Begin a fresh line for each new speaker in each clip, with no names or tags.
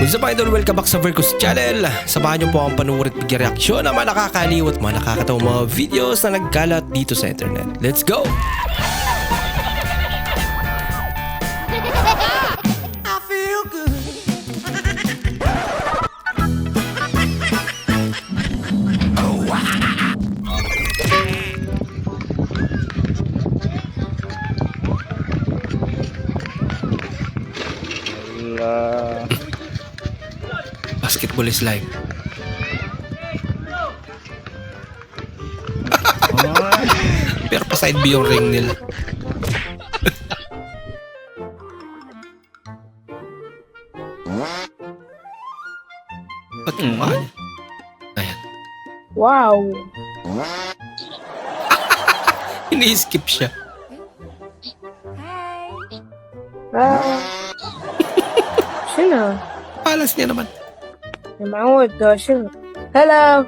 What's up idol? Welcome back sa Vercos Channel. Samahan niyo po akong panuorin at bigyan reaksyon ng mga nakakaliw at mga nakakatawang mga videos na nagkalat dito sa internet. Let's go!
I feel good.
Basketball is life. Pero pa side B yung ring nila. Ba't yung mukha niya? Ayan.
Wow.
Ini-skip siya.
Ah. Sino?
Palas niya naman.
Namawad ka, sino? Hello.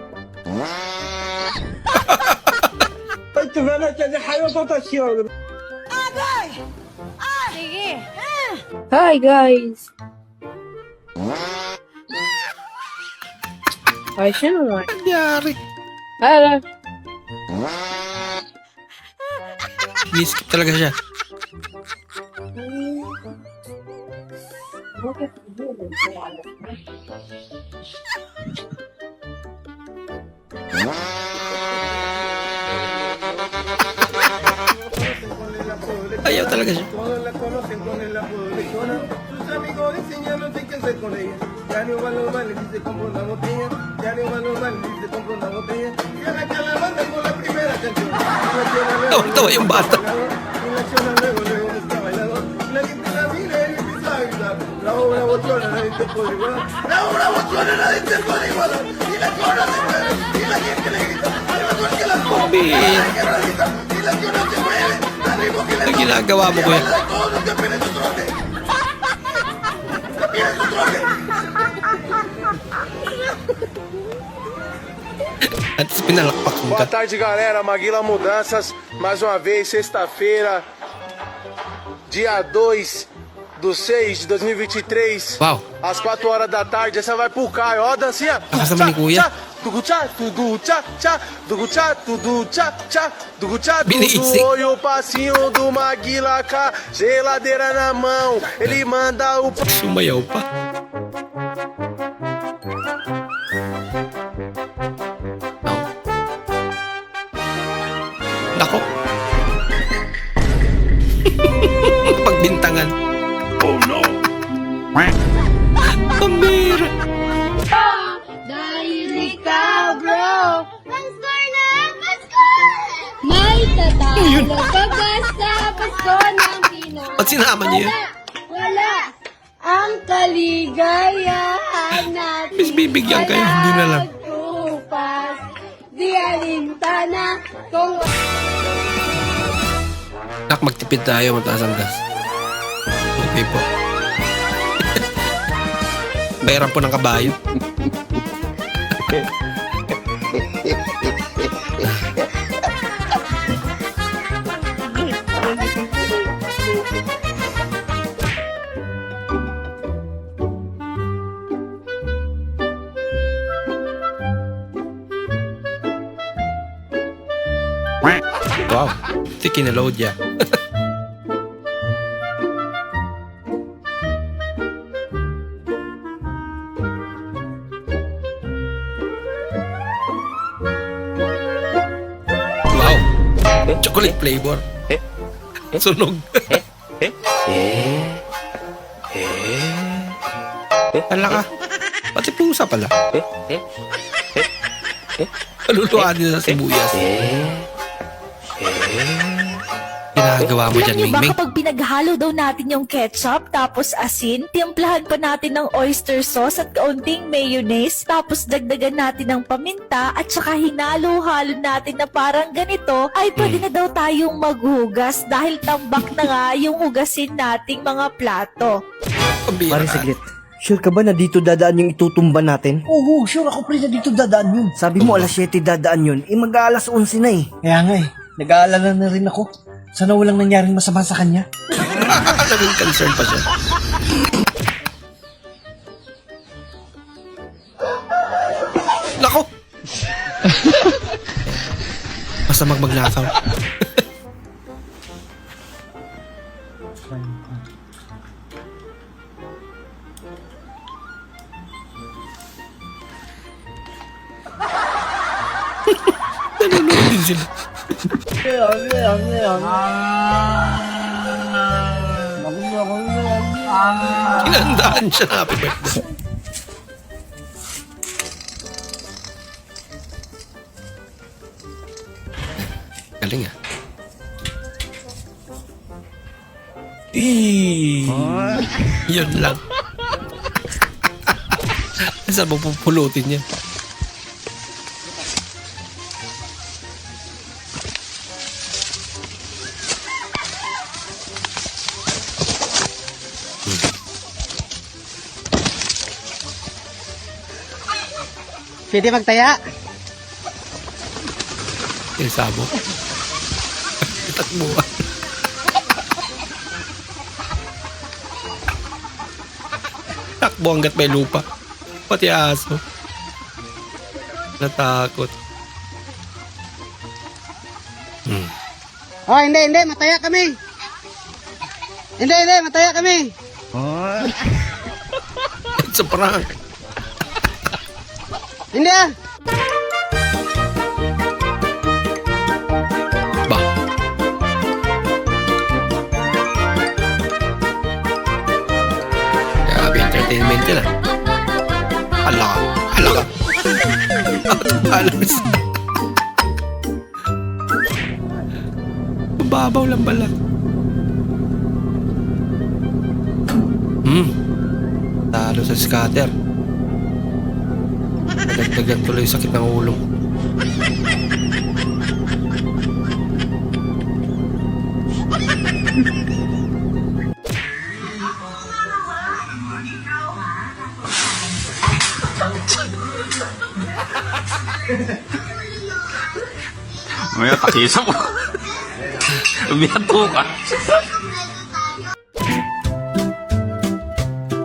Hi guys. Ay, sino nga?
Nangyari.
Hello.
Ini-skip talaga siya. Ayaw talaga siya.
Todos la conocen con el apodo de Chona. Sus amigos dicen ya no sé qué hacer con ella. Ya no va lo mal, le dice compra una botella. Ya no va lo mal, le dice compra una botella. Y arranca la banda con la primera canción. Y la Chona luego,
Tawa yung bata.
y la Chona luego busca bailador. La gente la mira y empieza a gritar. La obra bochona, nadie te puede igualar. La obra bochona, nadie te puede igualar. Y la Chona se mueve y la gente le grita. Al mejor que la ponga,
Papi.
que la grita. Y la Chona se mueve. Al ritmo que le
Ano ginagawa mo, kuya?
todos los que piden su trote. Que piden su trote.
At pinalakpak mo
Boa
ka.
tarde, galera. Maguila Mudanças, mais uma vez, sexta-feira, dia 2/6/2023.
Wow.
Às 4 horas da tarde. Essa vai pro Caio. Ó, a dancinha.
Lakas naman ni Kuya.
Tugu tchá, tudu tchá, tchá. Tugu tchá, tudu tchá, tchá. Tugu tchá,
Binising.
tudu. Oi, o passinho do Maguila com a geladeira na mão. Ele manda o...
Sumayaw pa. Nako. Pagbintangan. Oh no. Pambira.
Dahil ikaw, bro, ang score na Pasko! May tatalo ka ba sa Pasko ng Pinoy?
Ba't sinama niyo yun?
Wala! Ang kaligayahan natin
Miss, bibigyan kayo, hindi na lang.
magtupas. Di alintana kung
Nak, magtipid tayo, mataas ang gas. Okay po. Bayaran po ng kabayo. Wow, ito kinaload niya. Wow, chocolate flavor. Sunog. Hala ka. Pati pusa pala. Kaluluhan din sa sibuyas. Ginagawa mo dyan,
Alam niyo ba
Mingming?
kapag pinaghalo daw natin yung ketchup, tapos asin, timplahan pa natin ng oyster sauce at kaunting mayonnaise, tapos dagdagan natin ng paminta at saka hinalo-halo natin na parang ganito, ay pwede na daw tayong maghugas dahil tambak na nga yung hugasin nating mga plato.
Pambira.
Parang saglit. Sure ka ba na dito dadaan yung itutumba natin?
Oo, sure ako pre na dito dadaan yun.
Sabi mo alas 7 dadaan yun, mag-aalas 11 na eh.
Kaya nga eh, nag-aalala na rin ako. Sana walang nangyaring masama sa kanya.
Naging concern pa siya. Nako! Basta magnakaw. Nanonood din sila. Kinandaan siya na happy birthday. Galing ah. Yun lang. Saan mo pupulutin niya?
Pwede magtaya?
Yung sabo. Takbuhan. Takbo hanggat may lupa. Pati aso. Natakot.
Oh, hindi, mataya kami. Hindi, mataya kami.
It's a prank.
Hindi ah.
Ba? Grabe entertainment yun ah. Hala ka. Alas. Babaw lang pala. Talo sa scatter. Nagdagan tuloy sakit ng ulo.
May takisa mo. Umiyato ka.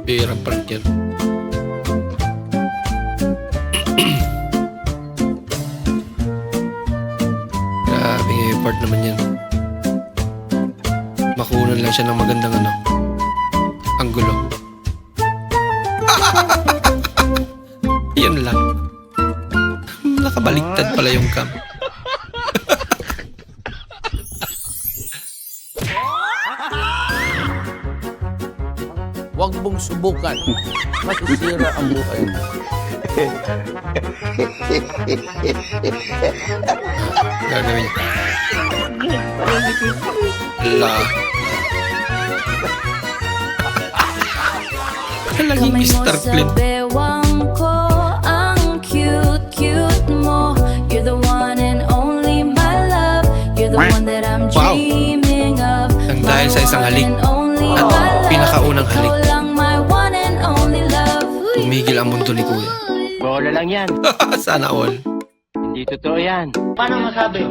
Pirang prank yan. Grabe effort naman yan. Makunan lang siya ng magandang anggulo. Yan lang. Nakabaliktad pala yung cam.
Huwag mong subukan. Masisira ang buhay mo.
Gagawin niya. Ala. Laging Star Clean.
bewang ko, ang cute mo. You're the one and only my love. You're the one that I'm
Wow.
dreaming of.
Nang dahil sa isang halik at pinakaunang halik, tumigil ang mundo ni Kuya.
Bola lang yan.
Sana all.
Hindi totoo yan. Paano masabi?